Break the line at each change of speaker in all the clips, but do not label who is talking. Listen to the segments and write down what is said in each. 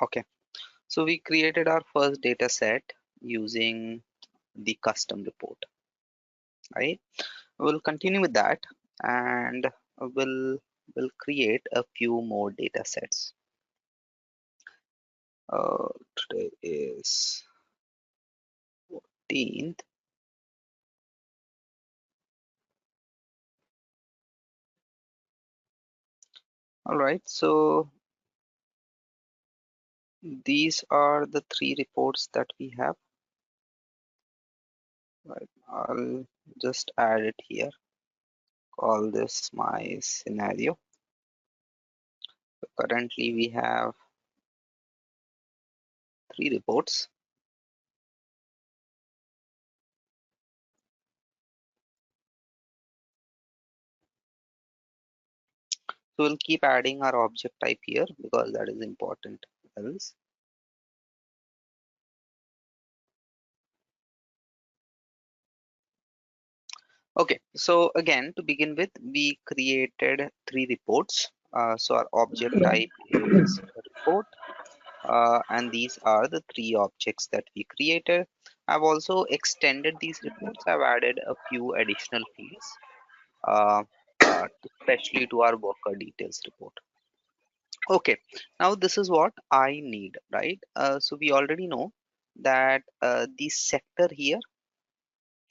Okay, so we created our first data set using the custom report, right? We'll continue with that, and we'll create a few more data sets. Today is 14th. All right, so these are the three reports that we have. Right, I'll just add it here. Call this my scenario. So currently we have three reports. So we'll keep adding our object type here because that is important. Else, okay, so again, to begin with, we created three reports. So our object type is a report, and these are the three objects that we created. I've also extended these reports. I've added a few additional fields, uh, especially to our worker details report. Okay, now this is what I need, right? So we already know that the sector here,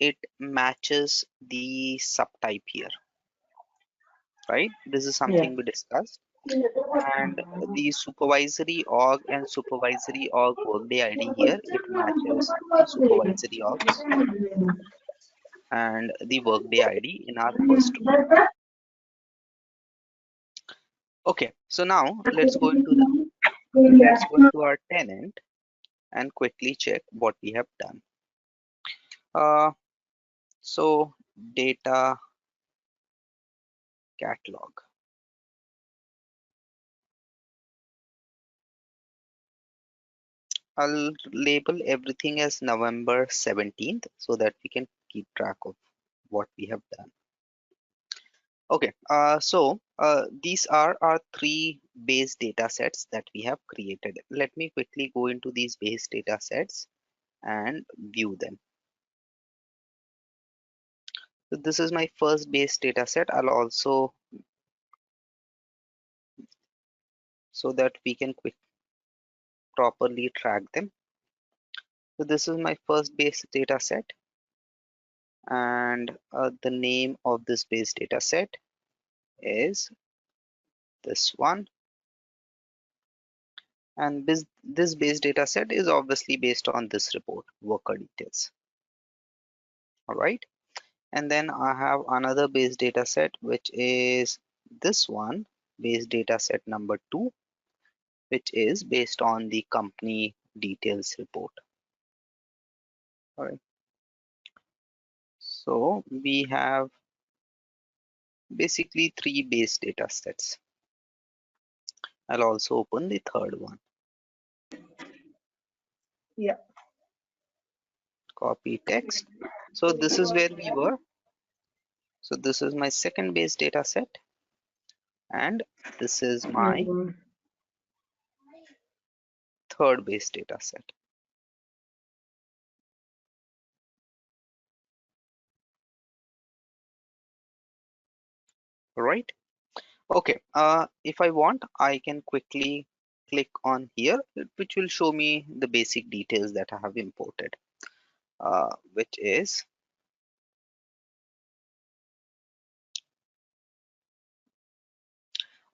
it matches the subtype here, right? This is
Yeah.
something we discussed. And the supervisory org and supervisory org workday ID here, it matches the supervisory orgs and the workday ID in our first report. Okay, so now let's go into our tenant and quickly check what we have done. So data catalog. I'll label everything as November 17th so that we can keep track of what we have done. Okay, these are our three base data sets that we have created. Let me quickly go into these base data sets and view them. So this is my first base data set. I'll also, so that we can properly track them. So this is my first base data set, and the name of this base data set is this one, and this base data set is obviously based on this report, worker details. All right, and then I have another base data set, which is this one, base data set number 2, which is based on the company details report. All right, so we have basically three base data sets. I'll also open the third one.
Yeah.
Copy text. So this is where we were. So this is my second base data set, and this is my third base data set. Right? Okay. If I want, I can quickly click on here, which will show me the basic details that I have imported, which is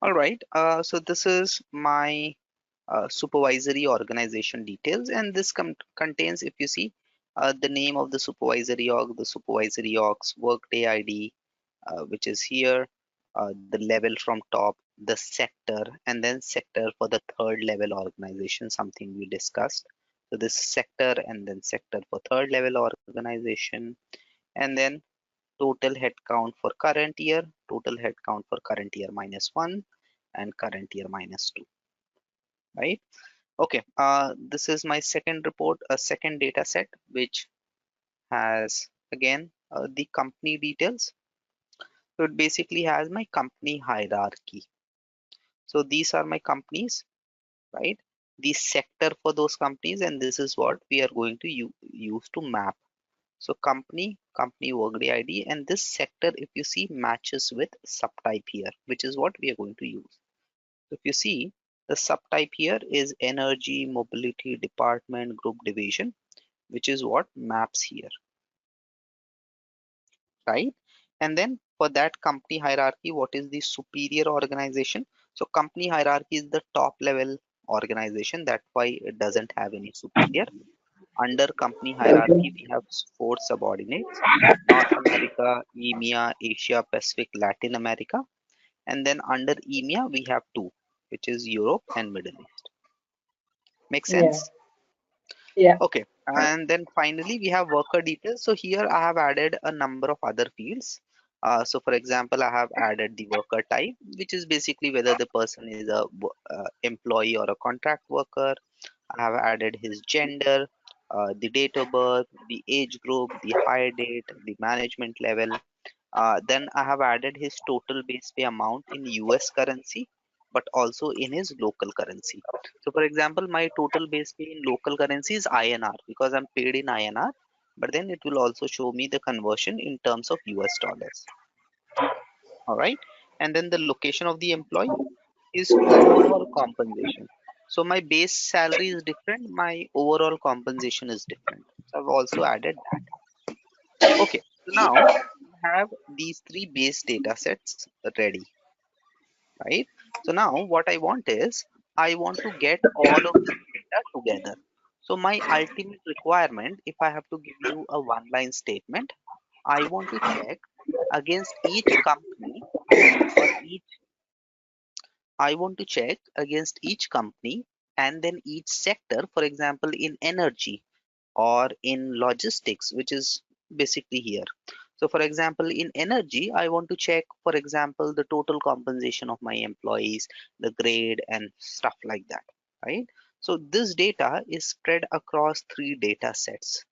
all right. So this is my supervisory organization details, and this contains, if you see, the name of the supervisory org's workday ID, which is here, the level from top, the sector, and then sector for the third level organization, something we discussed. So this sector and then sector for third level organization, and then total headcount for current year, total headcount for current year -1, and current year -2, right? Okay, this is my second report, a second data set, which has again the company details. So it basically has my company hierarchy. So these are my companies, right? the sector for those companies, and this is what we are going to use to map. So company workday ID, and this sector, if you see, matches with subtype here, which is what we are going to use. If you see, the subtype here is energy, mobility, department, group, division, which is what maps here, right? And then for that company hierarchy, what is the superior organization? So company hierarchy is the top level organization. That's why it doesn't have any superior. Under company hierarchy,
Okay.
we have four subordinates: North America, EMEA, Asia Pacific, Latin America. And then under EMEA, we have two, which is Europe and Middle East. Make
Yeah.
sense?
Yeah.
Okay, and then finally we have worker details. So here I have added a number of other fields. So for example, I have added the worker type, which is basically whether the person is a employee or a contract worker. I have added his gender, the date of birth, the age group, the hire date, the management level. Then I have added his total base pay amount in US currency, but also in his local currency. So, for example, my total base pay in local currency is INR because I'm paid in INR, but then it will also show me the conversion in terms of US dollars. All right. And then the location of the employee is overall compensation. So, my base salary is different, my overall compensation is different. So, I've also added that. Okay, so now we have these three base data sets ready, right? So now what I want is I want to get all of this data together. So my ultimate requirement, if I have to give you a one-line statement, I want to check against each company or each I want to check against each company and then each sector, for example, in energy or in logistics, which is basically here. So for example, in energy, I want to check, for example, the total compensation of my employees, the grade and stuff like that, right? So this data is spread across three data sets,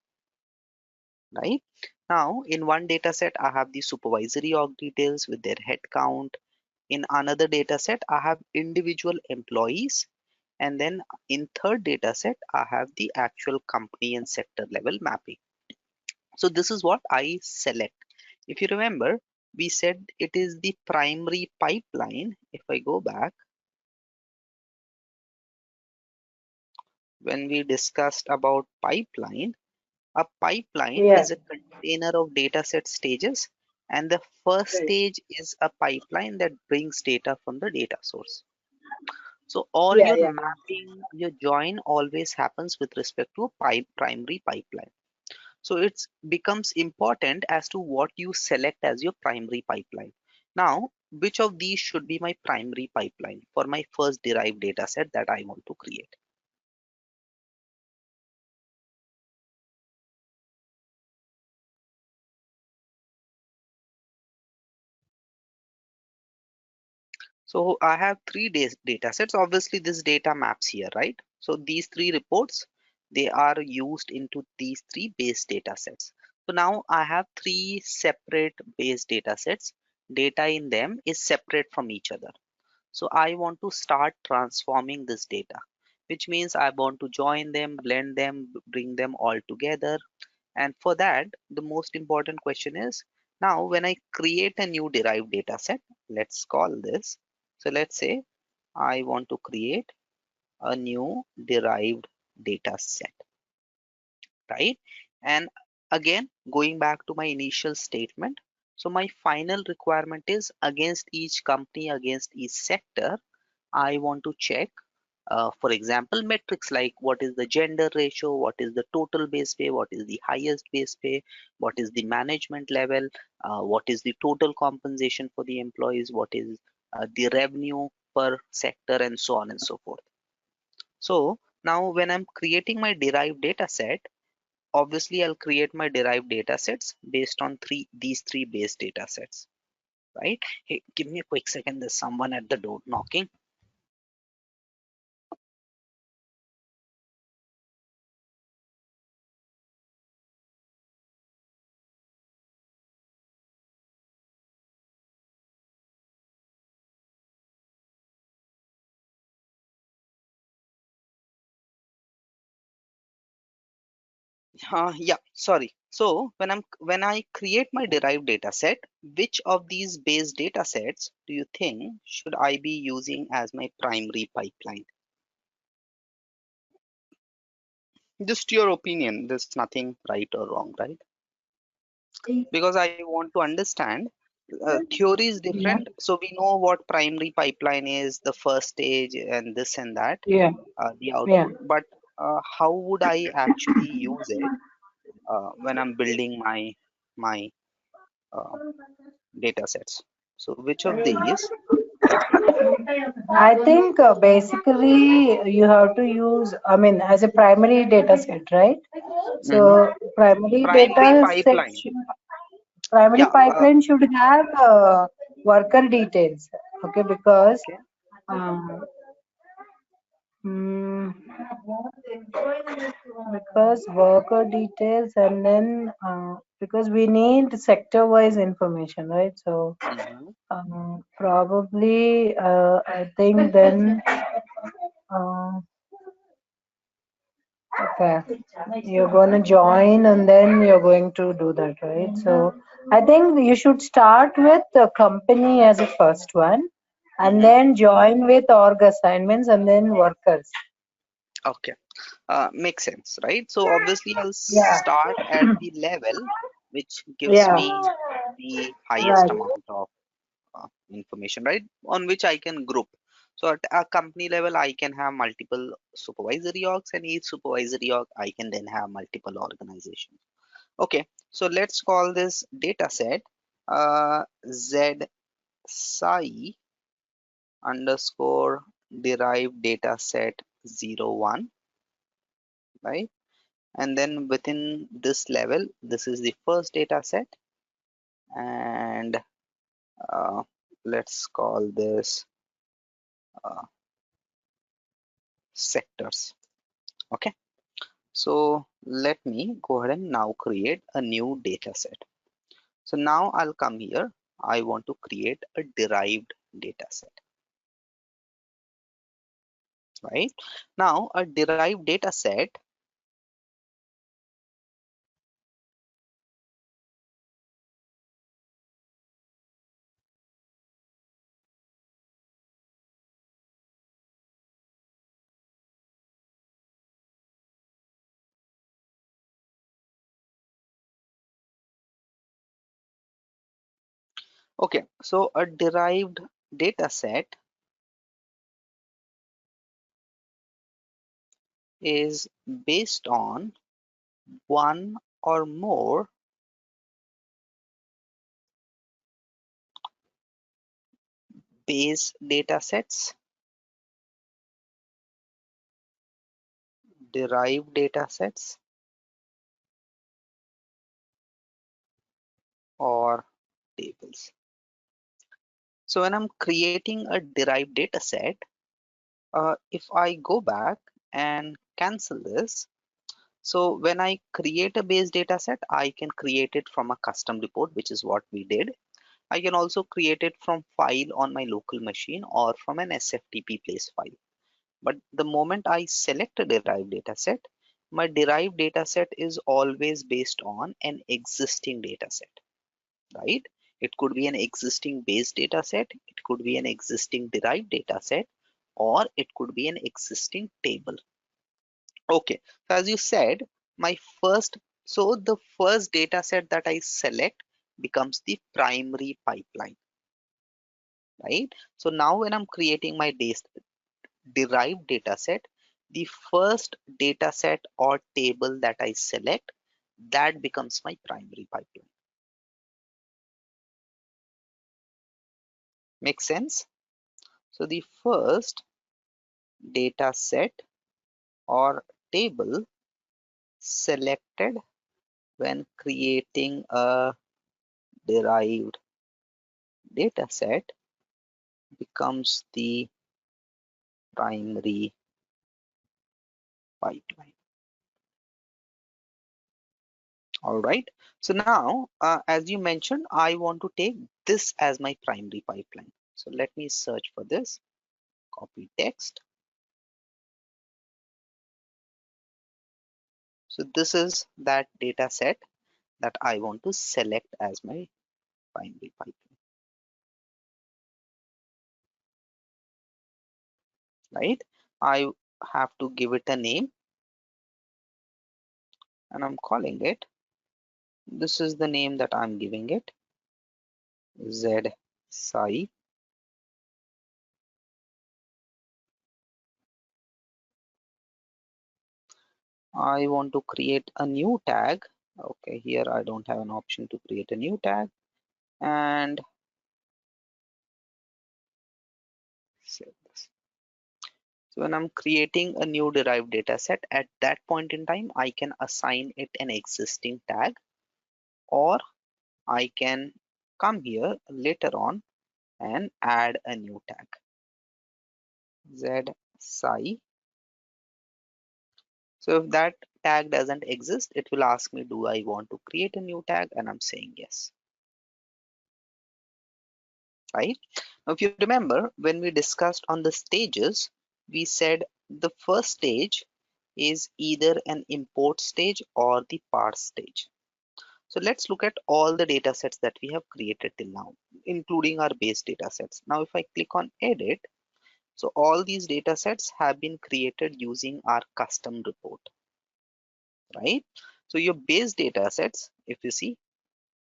right? Now, in one data set, I have the supervisory org details with their head count. In another data set, I have individual employees. And then in third data set, I have the actual company and sector level mapping. So this is what I select. If you remember, we said it is the primary pipeline. If I go back, when we discussed about pipeline, a pipeline
Yeah.
is a container of dataset stages, and the first
Right.
stage is a pipeline that brings data from the data source. So all
Yeah.
your
Yeah. Yeah.
mapping, your join always happens with respect to a primary pipeline. So it becomes important as to what you select as your primary pipeline. Now, which of these should be my primary pipeline for my first derived data set that I want to create? So I have three data sets. Obviously, this data maps here, right? So these three reports, they are used into these three base data sets. So now I have three separate base data sets. Data in them is separate from each other. So I want to start transforming this data, which means I want to join them, blend them, bring them all together. And for that, the most important question is now when I create a new derived data set, let's call this. So let's say I want to create a new derived data set, right? And again, going back to my initial statement. So my final requirement is against each company, against each sector, I want to check, for example, metrics like what is the gender ratio, what is the total base pay, what is the highest base pay, what is the management level, what is the total compensation for the employees, what is the revenue per sector, and so on and so forth. So now when I'm creating my derived data set, obviously I'll create my derived data sets based on these three base data sets, right? Hey, give me a quick second. There's someone at the door knocking. Yeah, sorry. So when I create my derived data set, which of these base data sets do you think should I be using as my primary pipeline? Just your opinion. There's nothing right or wrong, right? Because I want to understand. Theory is
Yeah,
different, so we know what primary pipeline is, the first stage, and this and that,
yeah,
the
yeah.
output. But how would I actually use it when I'm building my uh, data sets? So which of these?
I think basically you have to use, I mean, as a primary data set, right?
Hmm.
So primary
Primary
data set,
pipeline.
primary
Yeah.
pipeline should have worker details, okay? Because
Okay.
um, mm, because worker details and then because we need sector wise information, right? So
Hmm.
probably I think then uh, okay, you're going to join and then you're going to do that, right? So I think you should start with the company as a first one and
Hmm.
then join with org assignments and then workers.
Okay. Makes sense, right? So obviously I'll
Yeah,
start at the level which gives
yeah,
me the highest
right.
amount of information, right? On which I can group. So at a company level, I can have multiple supervisory orgs, and each supervisory org, I can then have multiple organizations. Okay, so let's call this data set Z psi underscore derived data set 01, right? And then within this level, this is the first data set, and uh, let's call this uh, sectors. Okay. So let me go ahead and now create a new data set. So now I'll come here. I want to create a derived data set, right? Now a derived data set okay, so a derived data set is based on one or more base data sets, derived data sets, or tables. So when I'm creating a derived data set, if I go back and cancel this, so when I create a base data set, I can create it from a custom report, which is what we did. I can also create it from file on my local machine or from an SFTP place file. But the moment I select a derived data set, my derived data set is always based on an existing data set, right? It could be an existing base data set, it could be an existing derived data set, or it could be an existing table. Okay, so as you said, my first, so the first data set that I select becomes the primary pipeline, right? So now when I'm creating my derived data set, the first data set or table that I select, that becomes my primary pipeline. Make sense? So the first data set or table selected when creating a derived data set becomes the primary pipeline. All right. So now, as you mentioned, I want to take this as my primary pipeline. So let me search for this, copy text, So this is that data set that I want to select as my primary pipeline, right? I have to give it a name and I'm calling it. This is the name that I'm giving it, Z Sai. I want to create a new tag. Okay, here I don't have an option to create a new tag, and save this. So when I'm creating a new derived data set, at that point in time, I can assign it an existing tag, or I can come here later on and add a new tag, Z Sai. So if that tag doesn't exist, it will ask me, do I want to create a new tag? And I'm saying yes, right? Now, if you remember, when we discussed on the stages, we said the first stage is either an import stage or the parse stage. So let's look at all the data sets that we have created till now, including our base data sets. Now, if I click on edit, so all these data sets have been created using our custom report, right? So your base data sets, if you see,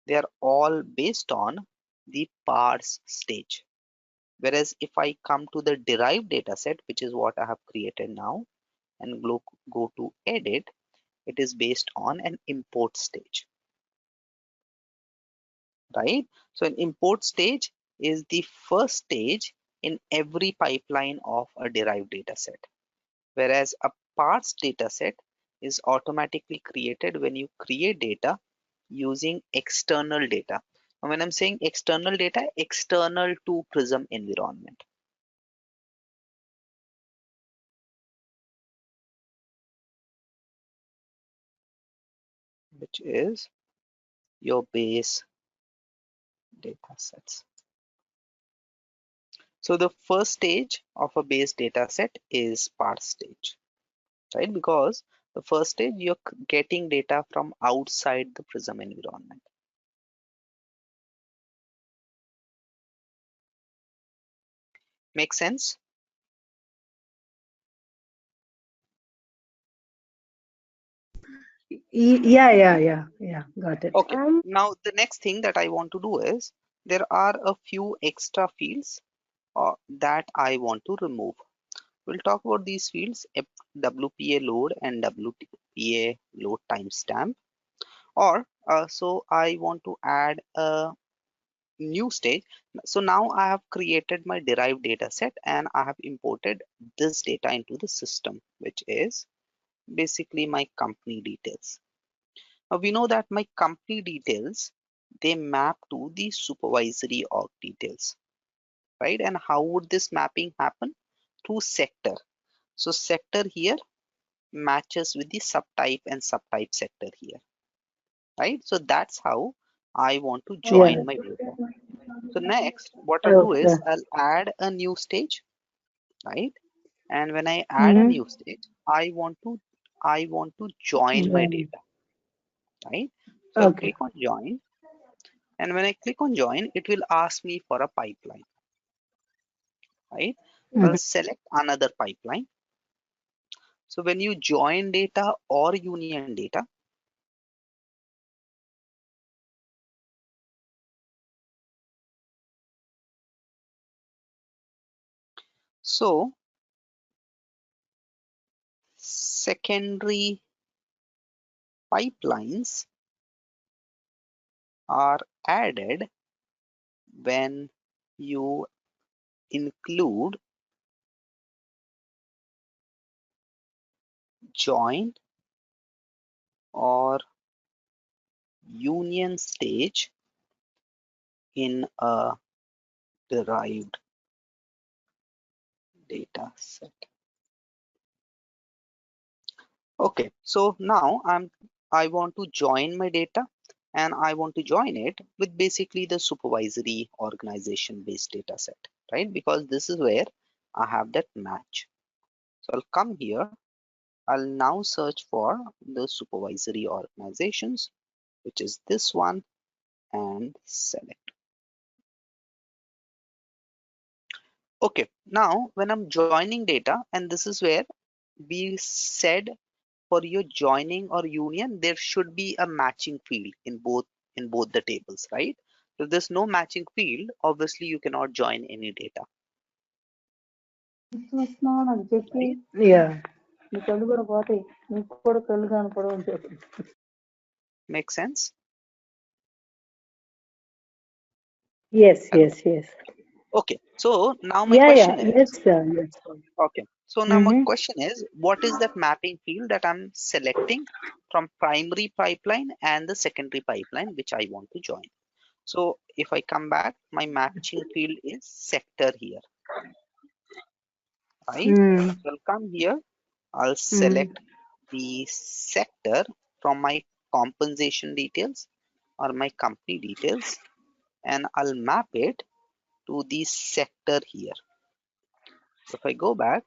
they are all based on the parse stage. Whereas if I come to the derived data set, which is what I have created now, and go to edit, it is based on an import stage, right? So an import stage is the first stage in every pipeline of a derived data set, whereas a parse data set is automatically created when you create data using external data. And when I'm saying external data, external to Prism environment, which is your base data sets. So the first stage of a base data set is parse stage, right? Because the first stage you're getting data from outside the Prism environment. Make sense?
Yeah. Got it.
Okay. Now the next thing that I want to do is there are a few extra fields that I want to remove. We'll talk about these fields, WPA load and WPA load timestamp. Or so I want to add a new stage. So now I have created my derived data set and I have imported this data into the system, which is basically my company details. Now we know that my company details, they map to the supervisory org details, right? And how would this mapping happen? Through sector. So sector here matches with the subtype and subtype sector here, right? So that's how I want to
Yeah.
join my data. So next, what I'll do
Okay.
is I'll add a new stage, right? And when I add a new
Mm-hmm.
stage, I want to join my
Join.
data, right? So I'll
Okay.
click on join, and when I click on join, it will ask me for a pipeline, right? I'll
Mm-hmm.
select another pipeline. So when you join data or union data, so secondary pipelines are added when you include join or union stage in a derived data set. Okay, so now I want to join my data and I want to join it with basically the supervisory organization based data set, right? Because this is where I have that match. So I'll come here I'll now search for the supervisory organizations, which is this one, and select. Okay, now when I'm joining data, and this is where we said for your joining or union, there should be a matching field in both the tables, right? If there's no matching field, obviously you cannot join any data, right?
Yeah.
Make sense?
Yes,
Hello.
yes, yes.
Okay, so now my
Yeah, yeah.
question
Yes,
is,
sir. Yes, sir.
okay, so now my
Mm-hmm.
question is, what is that mapping field that I'm selecting from primary pipeline and the secondary pipeline, which I want to join? So if I come back, my matching field is sector here, right?
Mm.
So I'll come here, I'll
Mm.
select the sector from my compensation details or my company details, and I'll map it to the sector here. So if I go back,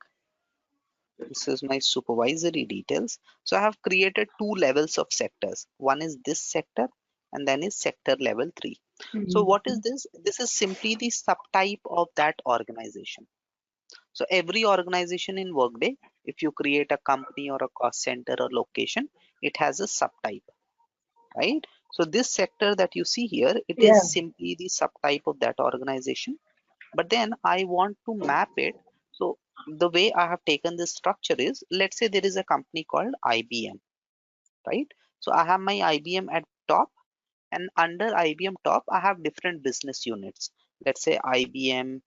this is my supervisory details. So I have created two levels of sectors. One is this sector and then is sector level 3. So what is
Mm.
this? This is simply the subtype of that organization. So every organization in Workday, if you create a company or a cost center or location, it has a subtype, right? So this sector that you see here, it is
Yeah.
simply the subtype of that organization. But then I want to map it. So the way I have taken this structure is, let's say there is a company called IBM, right? So I have my IBM at top, and under IBM top, I have different business units. Let's say IBM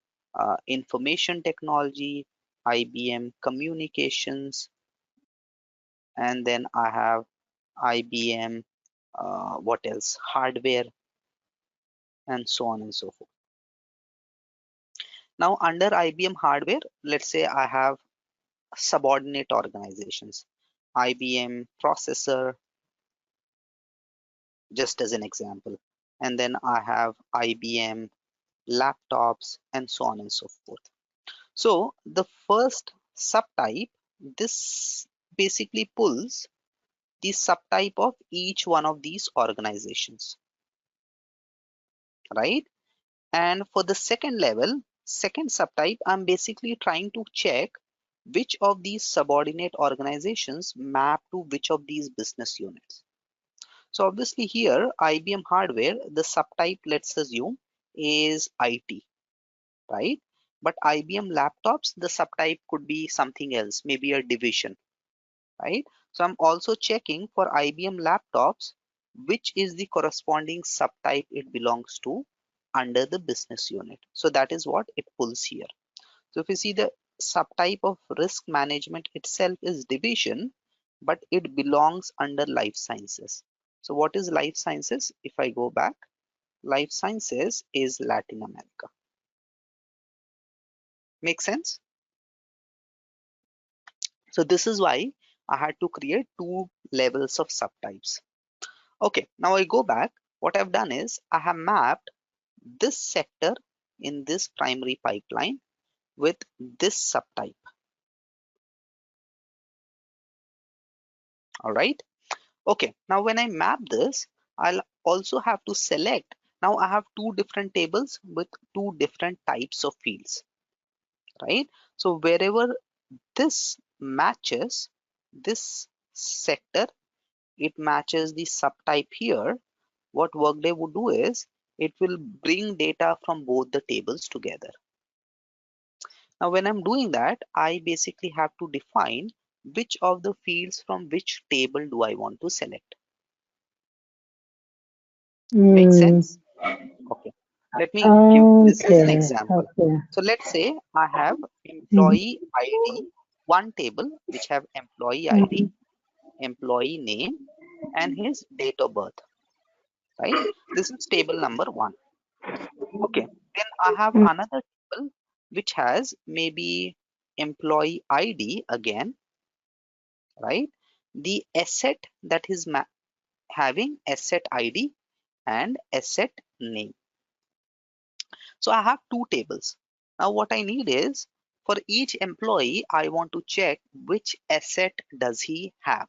Information Technology, IBM Communications, and then I have IBM, what else? Hardware, and so on and so forth. Now, under IBM Hardware, let's say I have subordinate organizations, IBM Processor, just as an example. And then I have IBM laptops, and so on and so forth. So the first subtype, this basically pulls the subtype of each one of these organizations, right? And for the second level, second subtype, I'm basically trying to check which of these subordinate organizations map to which of these business units. So obviously here, IBM hardware, the subtype, let's assume, is IT, right? But IBM laptops, the subtype could be something else, maybe a division, right? So I'm also checking for IBM laptops, which is the corresponding subtype it belongs to under the business unit. So that is what it pulls here. So if you see, the subtype of risk management itself is division, but it belongs under life sciences. So what is life sciences? If I go back, life sciences is Latin America. Make sense? So this is why I had to create two levels of subtypes. Okay, now I go back. What I've done is I have mapped this sector in this primary pipeline with this subtype. All right. Okay, now when I map this, I'll also have to select. Now I have two different tables with two different types of fields, right? So wherever this matches this sector, it matches the subtype here. What Workday would do is it will bring data from both the tables together. Now, when I'm doing that, I basically have to define which of the fields from which table do I want to select. Make
Mm.
sense? Okay. Let me give this as an
Okay.
example.
Okay.
So let's say I have
Mm-hmm.
employee ID, one table which have employee
Mm-hmm.
ID, employee name, and his date of birth, right? This is table number one. Okay. Then I have another table which has maybe employee ID again, right? The asset that is having asset ID and asset name. So I have two tables. Now what I need is For each employee, I want to check which asset does he have,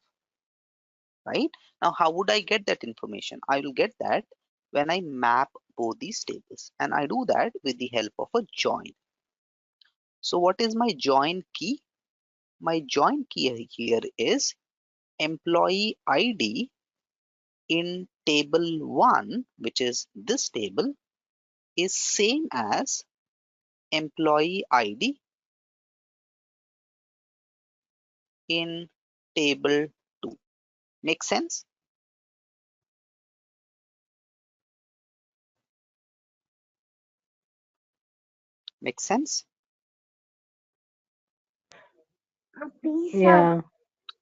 right? Now, how would I get that information? I will get that when I map both these tables, and I do that with the help of a join. So what is my join key? My join key here is employee ID in table 1, which is this table, is same as employee ID in table 2. Make sense? Make sense?
Yeah.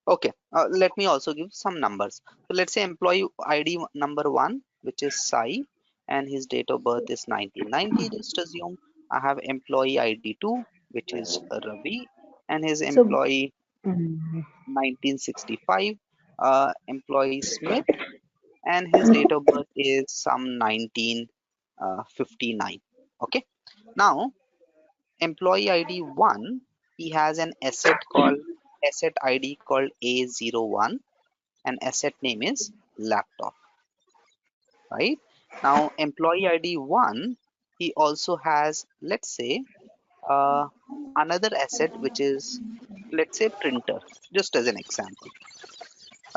Okay, let me also give some numbers. So let's say employee ID number 1, which is Sai, and his date of birth is 1990. Just assume I have employee ID 2, which is Ravi, and his
So,
employee
mm,
1965, employee Smith, and his date of birth is some 1959. Okay, now employee ID 1, he has an asset ID called A01, and asset name is laptop, right? Now employee ID 1, he also has, let's say, uh, another asset which is, let's say, printer, just as an example,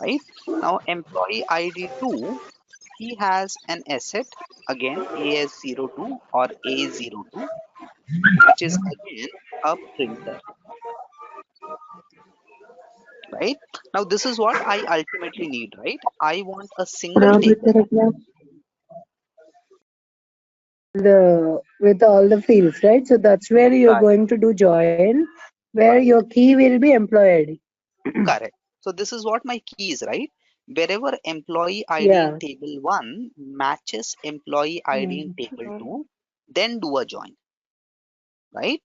right? Now employee ID 2, he has an asset, again AS02 or A02, which is again a printer, right? Now this is what I ultimately need, right? I want a single table.
with all the fields, right? So that's where you're
Right.
going to do join, where
Right.
your key will be employee
Correct. So this is what my key is, right? Wherever employee ID in
ID.
table 1 matches employee ID in table
Yeah.
2, then do a join, right?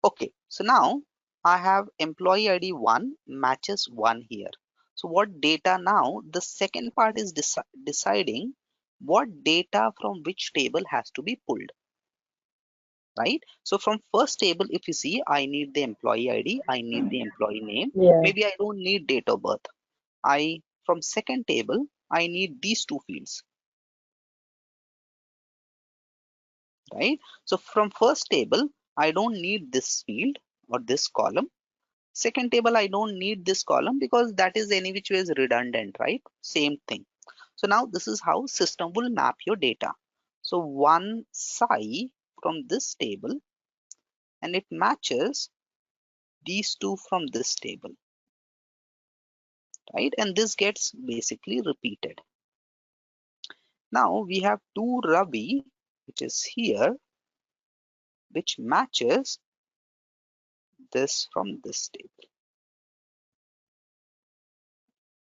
Okay, so now I have employee ID 1 matches 1 here. So what data now? The second part is deciding what data from which table has to be pulled, right? So from first table, if you see, I need the employee ID, I need the employee name.
Yeah.
Maybe I don't need date of birth. I from second table, I need these two fields, right? So from first table, I don't need this field or this column. Second table, I don't need this column because that is any which way is redundant, right? Same thing. So now this is how system will map your data. So one psi from this table, and it matches these two from this table, right? And this gets basically repeated. Now we have two Ravi, which is here, which matches this from this table.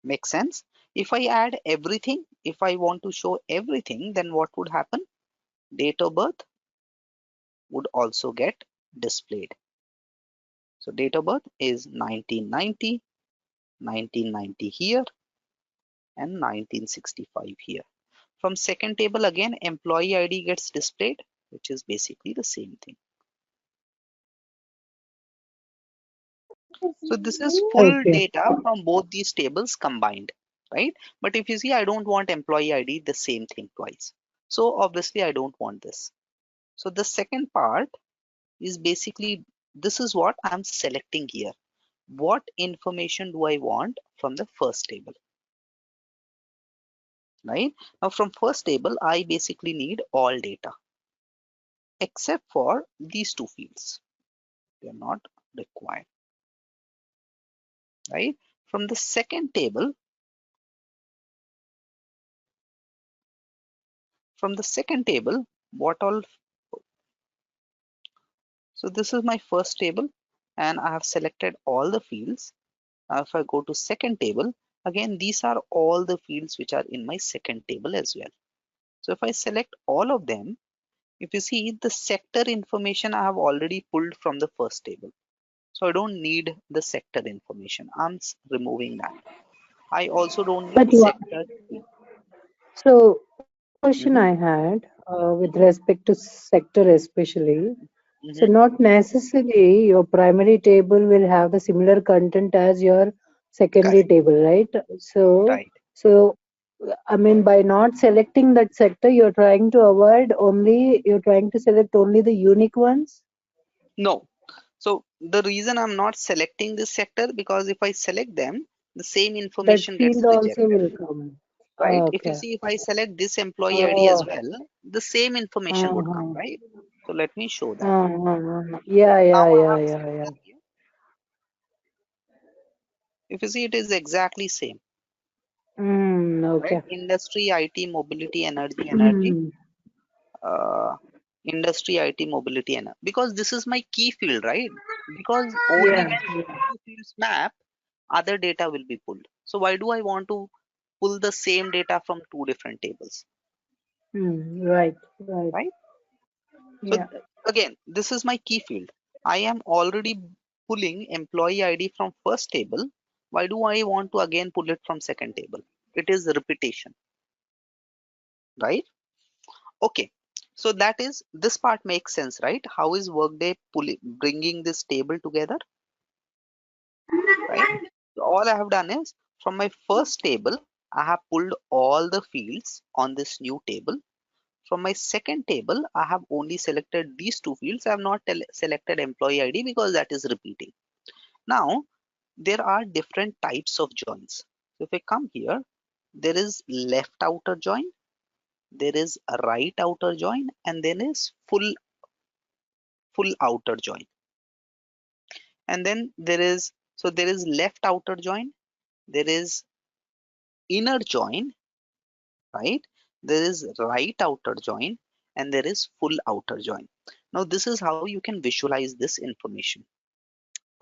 Make sense? If I add everything, if I want to show everything, then what would happen? Date of birth would also get displayed. So date of birth is 1990, 1990 here, and 1965 here. From second table again, employee ID gets displayed, which is basically the same thing. So this is full
Okay.
data from both these tables combined, right? But if you see, I don't want employee ID the same thing twice. So obviously I don't want this. So the second part is basically, this is what I'm selecting here. What information do I want from the first table, right? Now from first table, I basically need all data except for these two fields. They are not required, right? From the second table, what all? So this is my first table and I have selected all the fields. Now if I go to second table, again, these are all the fields which are in my second table as well. So if I select all of them, if you see the sector information I have already pulled from the first table. So I don't need the sector information. I'm removing that. I also don't need
But
sector key.
so one question
Mhm,
I had with respect to sector especially. So
Hmm.
not necessarily your primary table will have the similar content as your secondary
Correct.
table, right? So,
Right.
so I mean, by not selecting that sector, you're trying to avoid only, you're trying to select only the unique ones.
No. So the reason I'm not selecting this sector, because if I select them, the same
That
information gets
field also
rejected,
will come.
right? If you
Okay.
see, if I select this employee ID as
Oh,
well, the same information would come,
uh-huh.
right? So let me show that.
Uh-huh. Yeah,
Now
yeah,
I
yeah,
have
yeah, yeah.
selected here. If you see, it is exactly same, right?
Okay.
Industry, IT, mobility, energy,
Mm.
uh, industry, IT, mobility, and because this is my key field, right? Because only
Yeah,
when these two fields map, other data will be pulled. So why do I want to pull the same data from two different tables,
right, right.
right? So
Yeah.
again, this is my key field. I am already pulling employee ID from first table. Why do I want to again pull it from second table? It is repetition, right? Okay. So that is, this part makes sense, right? How is Workday pulling, bringing this table together, right? So all I have done is from my first table, I have pulled all the fields on this new table. From my second table, I have only selected these two fields. I have not selected employee ID because that is repeating. Now, there are different types of joins. So if I come here, there is left outer join, there is a right outer join, and then is full outer join. And then there is, so there is left outer join, there is inner join, right? There is right outer join, and there is full outer join. Now this is how you can visualize this information.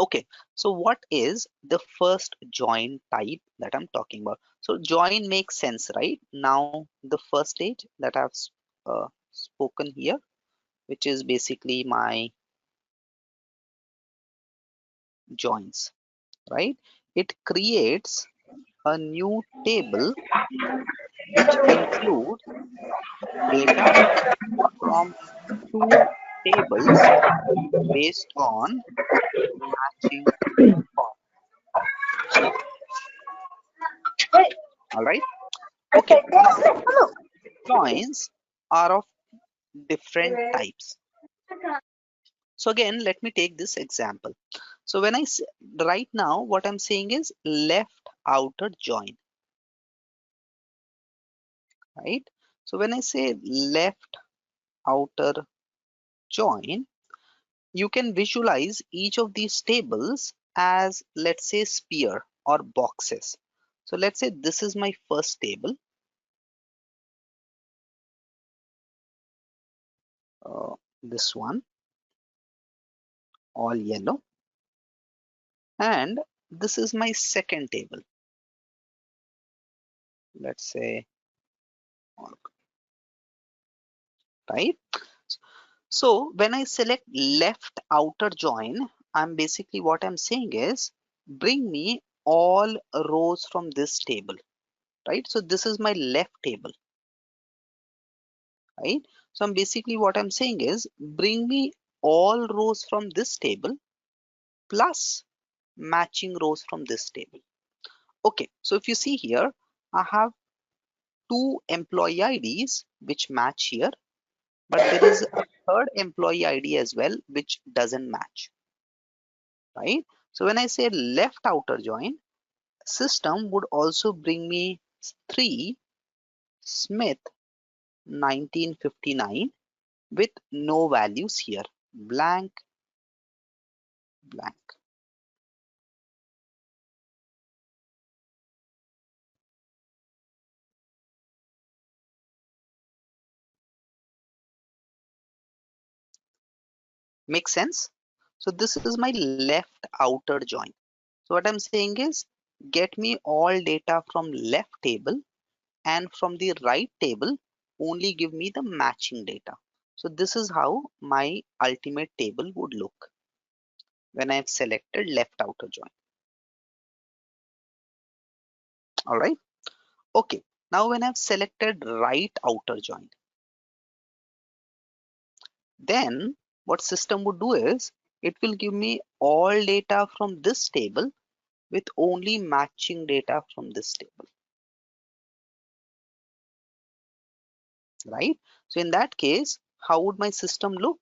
Okay, so what is the first join type that I'm talking about? So join makes sense, right? Now the first stage that I've spoken here, which is basically my joins, right? It creates a new table which includes data from two tables based on matching form. All right. Okay. Now joins are of different types. So again, let me take this example. So when right now, what I'm saying is left outer join, right? So when I say left outer join, you can visualize each of these tables as, let's say, sphere or boxes. So let's say this is my first table, this one, all yellow, and this is my second table, let's say, right? So when I select left outer join, I'm basically, what I'm saying is bring me all rows from this table, right? So this is my left table, right? So I'm basically, what I'm saying is bring me all rows from this table plus matching rows from this table. Okay, so if you see here, I have two employee IDs which match here, but there is a third employee ID as well which doesn't match, right? So when I say left outer join, system would also bring me 3 Smith 1959 with no values here, blank, blank. Make sense? So this is my left outer join. So what I'm saying is get me all data from left table, and from the right table only give me the matching data. So this is how my ultimate table would look when I've selected left outer join. All right. Okay. Now when I've selected right outer join, then what system would do is it will give me all data from this table with only matching data from this table, right? So in that case, how would my system look?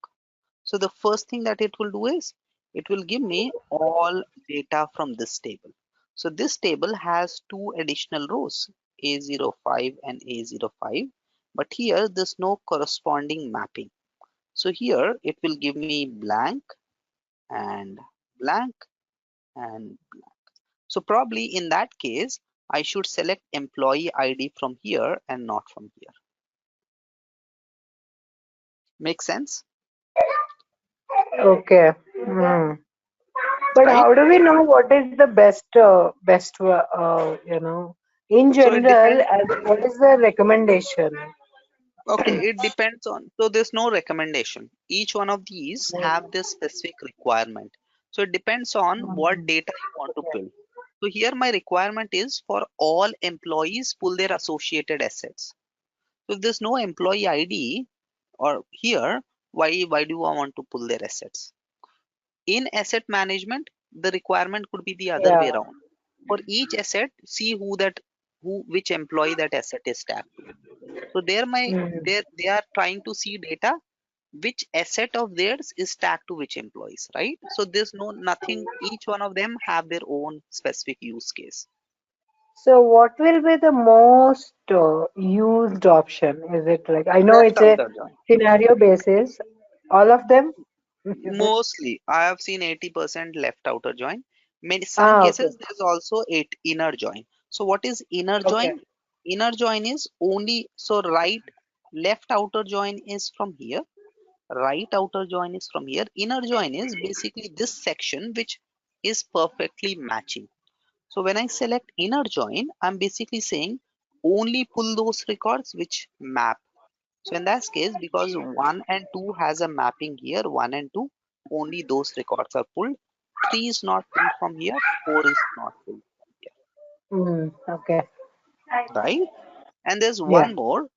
So the first thing that it will do is it will give me all data from this table. So this table has two additional rows, A05 and A05, but here there's no corresponding mapping. So here it will give me blank and blank and blank. So probably in that case, I should select employee ID from here and not from here. Make sense,
Okay. Hmm. But
right?
how do we know what is the best, in
So it
general,
depends.
what is the recommendation?
Okay, it depends on, so there's no recommendation. Each one of these have this specific requirement. So it depends on what
Hmm.
data you want to pull. So here my requirement is for all employees pull their associated assets. So if there's no employee ID or here, why do I want to pull their assets? In asset management, the requirement could be the other way
Yeah.
around. For each asset, see which employee that asset is tagged to. So
Hmm.
they are trying to see data which asset of theirs is tagged to which employees, right? So there's no nothing, each one of them have their own specific use case.
So what will be the most used option? Is it like, I know
Left
it's a
outer join.
scenario basis, all of them? Is it?
Mostly, I have seen 80% left outer join. Many some
Ah, okay.
cases there's also eight inner join. So what is inner
Okay.
join? Inner join is only so right left outer join is from here, right outer join is from here. Inner join is basically this section which is perfectly matching. So when I select inner join, I'm basically saying only pull those records which map. So in that case, because 1 and 2 has a mapping here, 1 and 2, only those records are pulled. 3 is not pulled from here, 4 is not pulled from here,
Okay.
right? And there's
Yeah.
one more,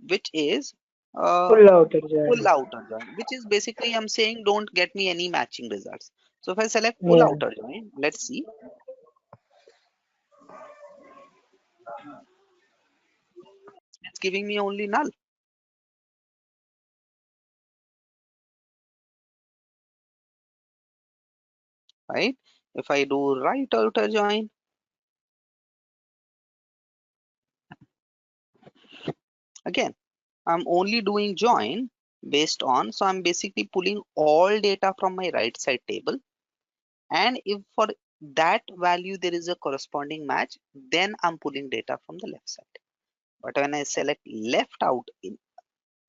which is uh,
Full outer join.
pull outer join, which is basically I'm saying don't get me any matching results. So if I select pull
Yeah.
outer join, let's see, it's giving me only null, right? If I do right outer join, again, I'm only doing join based on, so I'm basically pulling all data from my right side table. And if for that value there is a corresponding match, then I'm pulling data from the left side. But when I select left out in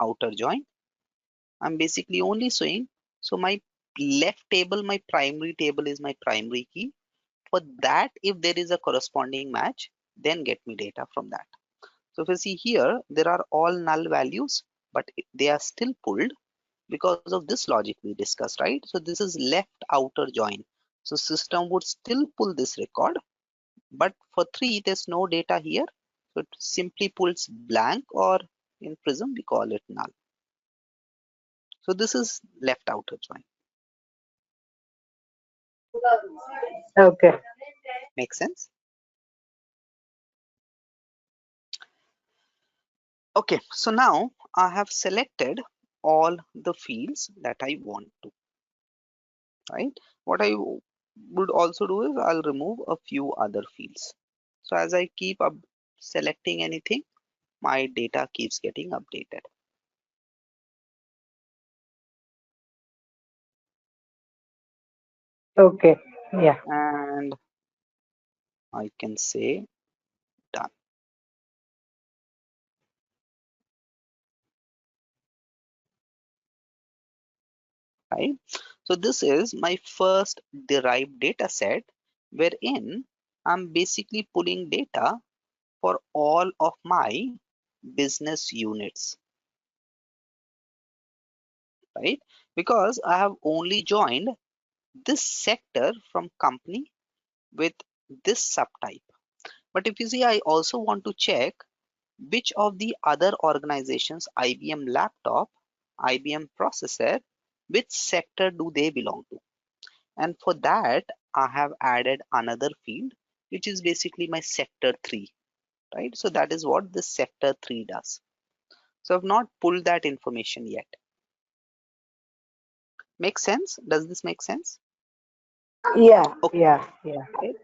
outer join, I'm basically only showing, so my left table, my primary table is my primary key. For that, if there is a corresponding match, then get me data from that. So if you see here, there are all null values, but they are still pulled because of this logic we discussed, right? So this is left outer join. So system would still pull this record, but for 3, there's no data here. So it simply pulls blank, or in Prism, we call it null. So this is left outer join.
Okay.
Make sense? Okay, so now I have selected all the fields that I want to, right? What I would also do is I'll remove a few other fields. So as I keep up selecting anything, my data keeps getting updated.
Okay. Yeah.
And I can say done, right? So this is my first derived data set wherein I'm basically pulling data for all of my business units, right? Because I have only joined this sector from company with this subtype. But if you see, I also want to check which of the other organizations, IBM laptop, IBM processor, which sector do they belong to. And for that, I have added another field, which is basically my sector 3, right? So that is what this sector 3 does. So I've not pulled that information yet. Makes sense? Does this make sense?
Yeah,
Okay.
yeah, yeah.
Right.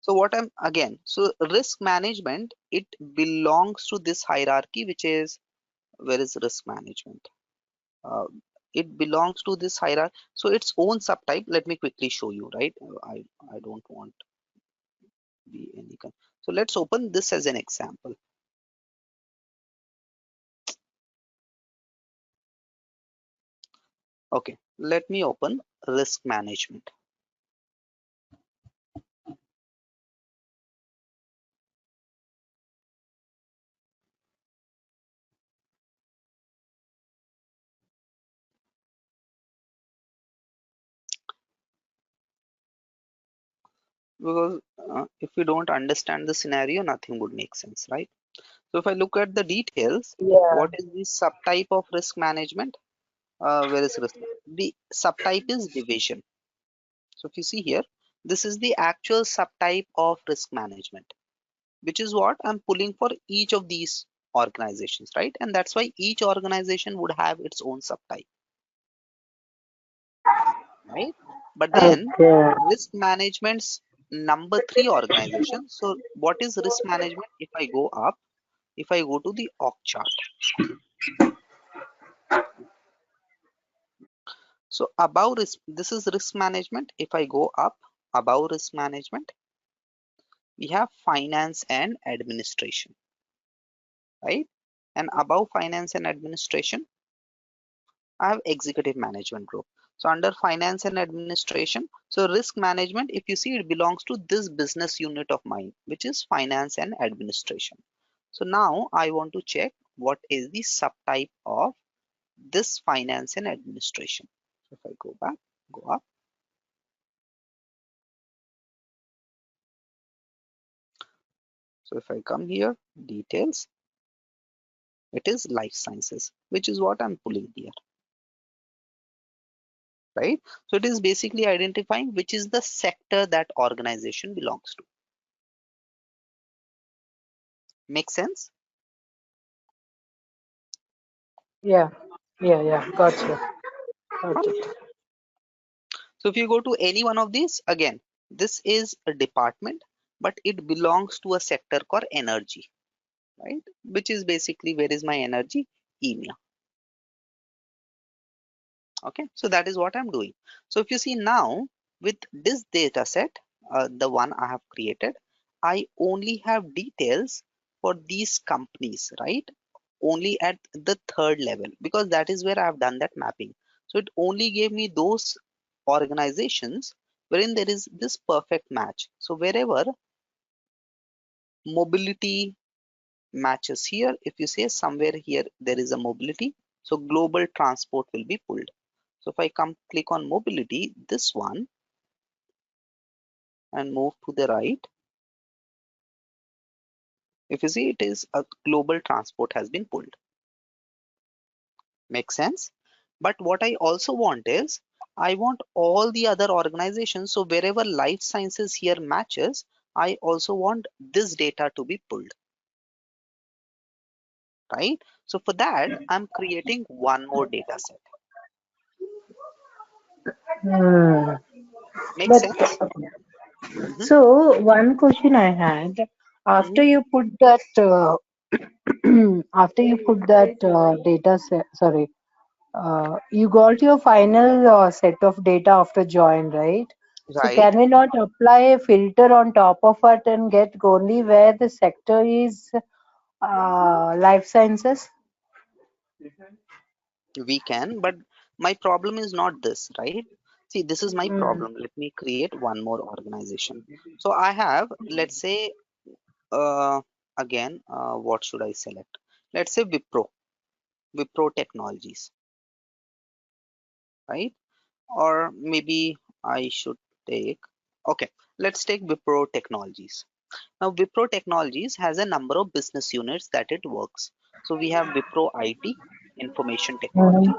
So what I'm again, so risk management, it belongs to this hierarchy, which is, where is risk management? Uh, it belongs to this hierarchy. So its own subtype. Let me quickly show you, right? I don't want be any kind. So let's open this as an example. Okay, let me open risk management. Because if we don't understand the scenario, nothing would make sense, right? So if I look at the details,
Yeah.
what is the subtype of risk management? Where is risk? The subtype is division. So if you see here, this is the actual subtype of risk management, which is what I'm pulling for each of these organizations, right? And that's why each organization would have its own subtype, right? But then
Okay.
risk management's number 3 organization. So what is risk management? If I go up, if I go to the org chart, so above risk, this is risk management. If I go up above risk management, we have finance and administration, right? And above finance and administration, I have executive management group. So under finance and administration, so risk management, if you see, it belongs to this business unit of mine, which is finance and administration. So now I want to check what is the subtype of this finance and administration. So if I go back, go up. So if I come here, details, it is life sciences, which is what I'm pulling here, right? So it is basically identifying which is the sector that organization belongs to. Make sense?
Yeah, yeah, yeah. Gotcha. Got it.
So if you go to any one of these, again, this is a department, but it belongs to a sector called energy, right? Which is basically, where is my energy? EMEA. Okay, so that is what I'm doing. So if you see now with this data set, the one I have created, I only have details for these companies, right? Only at the third level, because that is where I have done that mapping. So it only gave me those organizations wherein there is this perfect match. So wherever mobility matches here, if you say somewhere here there is a mobility, so global transport will be pulled. So if I come click on mobility, this one, and move to the right, if you see, it is a global transport has been pulled. Make sense? But what I also want is, I want all the other organizations. So wherever life sciences here matches, I also want this data to be pulled, right? So for that, I'm creating one more data set.
Hmm.
Make
But
sense? Hmm.
so one question I had,
Hmm.
after you put that, after you put that data set, sorry, you got your final set of data after join, right? So
Right.
can we not apply a filter on top of it and get only where the sector is life sciences?
We can, but my problem is not this, right? See, this is my
Mm.
problem. Let me create one more organization. So I have, let's say, uh, again, what should I select? Let's say Wipro Technologies, right? Or maybe I should take, okay, let's take Wipro Technologies. Now, Wipro Technologies has a number of business units that it works. So we have Wipro IT, information
Mm.
technology,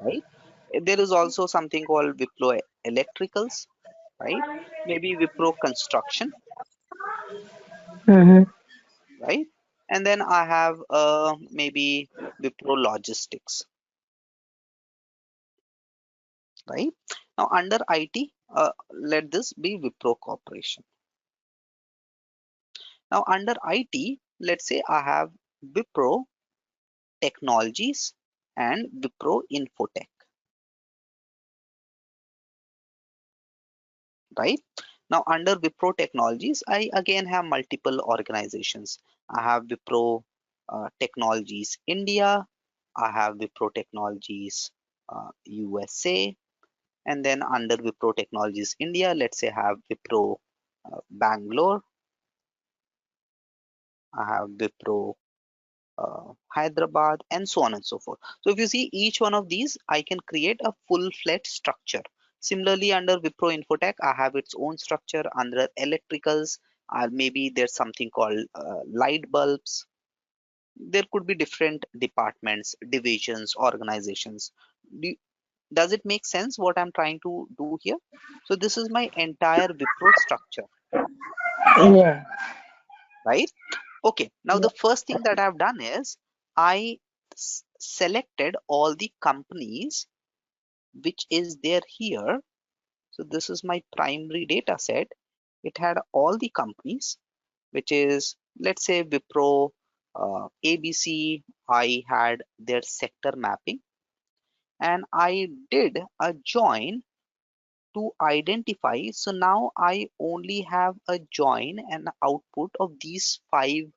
right? There is also something called Wipro Electricals, right? Maybe Wipro Construction,
Mm-hmm.
right? And then I have maybe Wipro Logistics, right? Now under IT, let this be Wipro Corporation. Now under IT, let's say I have Wipro Technologies and Wipro Infotech, right? Now under Wipro Technologies, I again have multiple organizations. I have Wipro Technologies India, I have Wipro Technologies USA, and then under Wipro Technologies India, let's say I have Wipro Bangalore, I have Wipro Hyderabad, and so on and so forth. So if you see each one of these, I can create a full-fledged structure. Similarly, under Wipro Infotech, I have its own structure. Under electricals, maybe there's something called light bulbs. There could be different departments, divisions, organizations. Do, does it make sense what I'm trying to do here? So this is my entire Wipro structure,
Yeah.
right? Okay, now
Yeah.
the first thing that I've done is I selected all the companies which is there here. So this is my primary data set. It had all the companies, which is, let's say, Wipro, ABC. I had their sector mapping, and I did a join to identify. So now I only have a join and output of these 5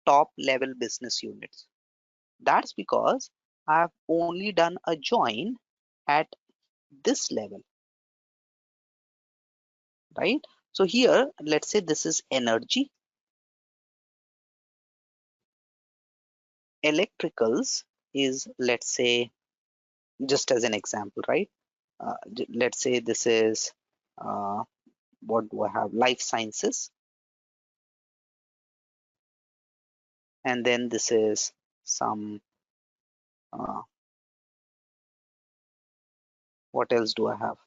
top level business units. That's because I've only done a join at this level, right? So here, let's say this is energy, electricals is, let's say, just as an example, right? Let's say this is, uh, what do I have? Life sciences. And then this is some, uh, what else do I have?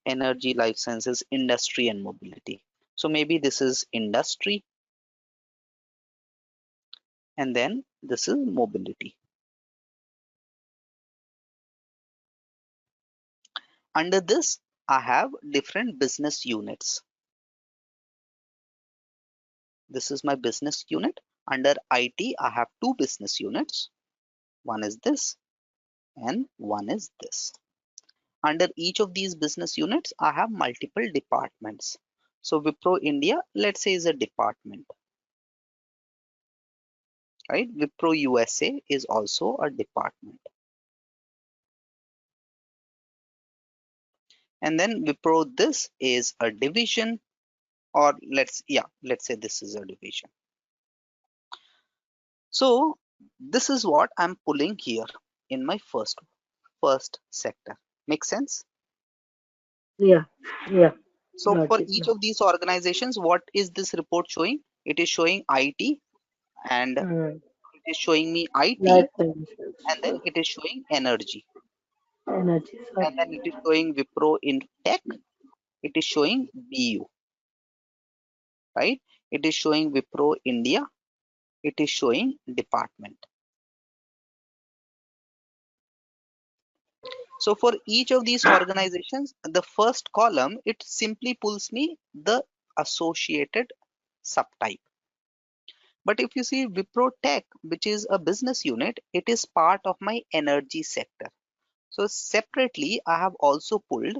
Energy, life sciences, industry, and mobility. So maybe this is industry, and then this is mobility. Under this, I have different business units. This is my business unit. Under IT, I have 2 business units. One is this and one is this. Under each of these business units, I have multiple departments. So Wipro India, let's say, is a department, right? Wipro USA is also a department. And then Wipro this is a division, or let's say this is a division. So this is what I'm pulling here in my first sector. Make sense?
Yeah. Yeah.
So
Got
for
it
each
now.
of these organizations, what is this report showing? It is showing IT, and it
Mm.
is showing me
Life
IT, and then
sciences,
it is showing energy,
energy.
and
Sorry.
then it is showing Wipro in tech, it is showing BU, right? It is showing Wipro India, it is showing department. So for each of these organizations, the first column, it simply pulls me the associated subtype. But if you see Wipro Tech, which is a business unit, it is part of my energy sector. So separately, I have also pulled,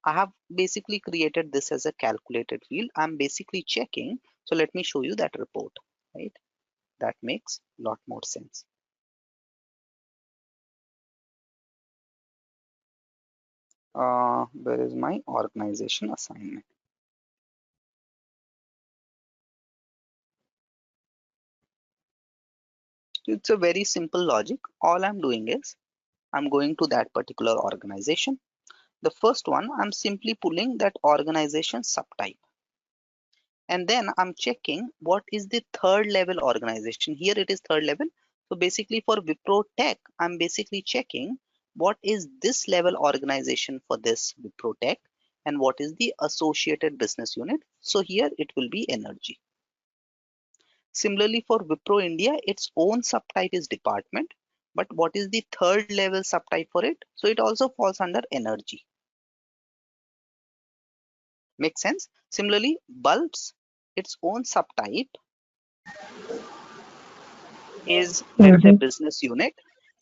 I have basically created this as a calculated field. I'm basically checking. So let me show you that report, right? That makes a lot more sense. Where is my organization assignment? It's a very simple logic. All I'm doing is I'm going to that particular organization. The first one, I'm simply pulling that organization subtype. And then I'm checking what is the third level organization. Here it is third level. So basically for Wipro Tech, I'm basically checking what is this level organization for this Wipro Tech, and what is the associated business unit. So here it will be energy. Similarly, for Wipro India, its own subtype is department. But what is the third level subtype for it? So it also falls under energy. Makes sense? Similarly, bulbs, its own subtype is, let's say,
Mhm.
business unit,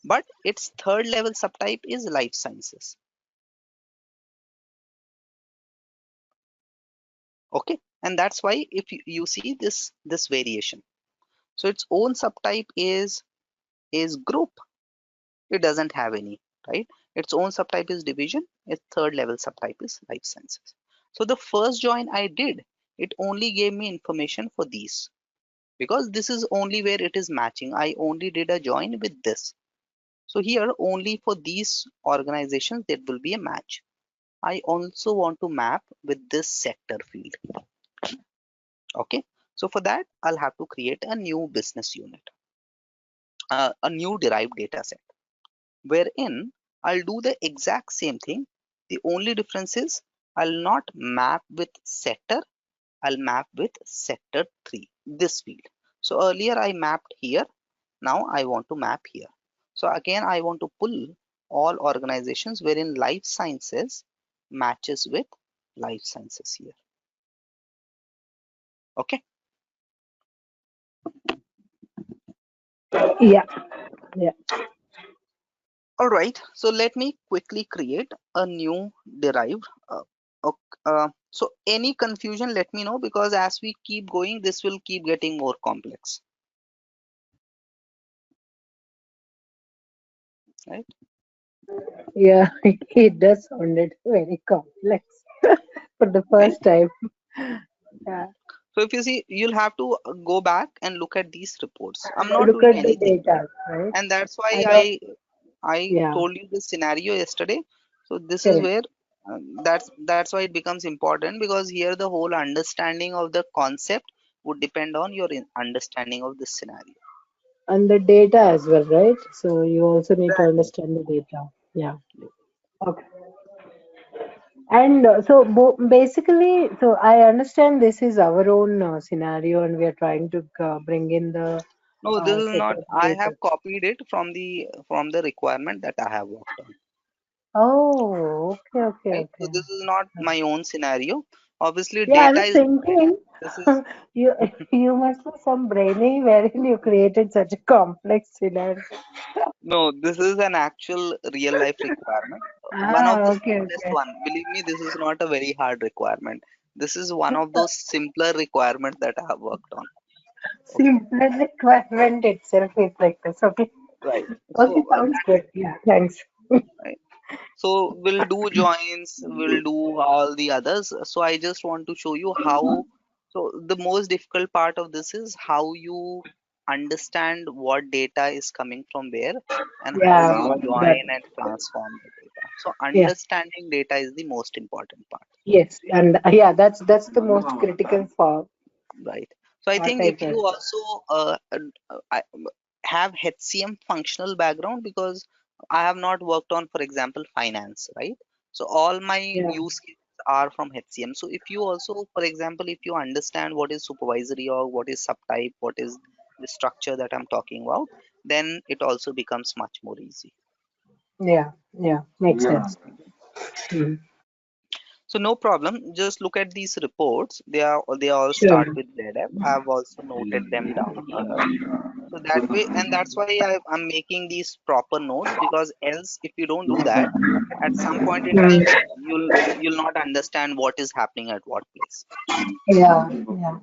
but its third level subtype is life sciences. Okay, and that's why if you see this variation, so its own subtype is group. It doesn't have any, right? Its own subtype is division. Its third level subtype is life sciences. So the first join I did, it only gave me information for these because this is only where it is matching. I only did a join with this. So here only for these organizations there will be a match. I also want to map with this sector field. Okay. So for that, I'll have to create a new business unit, a new derived data set, wherein I'll do the exact same thing. The only difference is I'll not map with sector, I'll map with sector 3, this field. So earlier I mapped here, now I want to map here. So again, I want to pull all organizations wherein life sciences matches with life sciences here. Okay.
Yeah. Yeah.
All right. So let me quickly create a new derived. So any confusion, let me know because as we keep going, this will keep getting more complex, right?
Yeah. It does sounded very complex for the
Right.
first time. Yeah.
So if you see, you'll have to go back and look at these reports. I'm not
Look
doing
at the
anything, right?
data, right?
And that's why
I know.
I
Yeah.
told you this scenario yesterday. So this is
Correct.
where that's why it becomes important because here the whole understanding of the concept would depend on your understanding of this scenario.
And the data as well, right? So you also need to
Exactly.
understand the data. Yeah. Okay. And basically, so I understand this is our own scenario, and we are trying to bring in the
No, this is
set
not.
of
I
data.
have copied it from the requirement that I have worked on.
Oh, okay, okay,
Right. So
okay.
this is not my own scenario. Obviously,
Yeah, I
data
was
is one thing.
thinking
This is
you you must be some brainy wherein you created such a complex scenario.
no. This is an actual real life requirement. One of
Ah,
the
okay,
simplest
okay.
one. Believe me, this is not a very hard requirement. This is one of those simpler requirements that I have worked on. Okay.
Simple requirement itself is like this. Okay.
Right.
Okay,
So
sounds good. Yeah, thanks.
right. So we'll do joins, we'll do all the others. So I just want to show you how. So the most difficult part of this is how you understand what data is coming from where and how
Yeah,
you
that.
join and transform the data. So
Yeah.
understanding data is the most important part.
Yes, and yeah, that's the most critical for
Right. So I
what
think
I
if
felt.
you also have HCM functional background because I have not worked on, for example, finance, right? So all my
Yeah,
use cases are from HCM. So if you also, for example, if you understand what is supervisory or what is subtype, what is the structure that I'm talking about, then it also becomes much more easy.
yeah, yeah, makes sense. Mhm.
So no problem. Just look at these reports. They all start
Sure.
with ZF. I've also noted them down here. So that way, and that's why I'm making these proper notes because else, if you don't do that, at some point in
Mm.
time, you'll not understand what is happening at what place.
Yeah, yeah.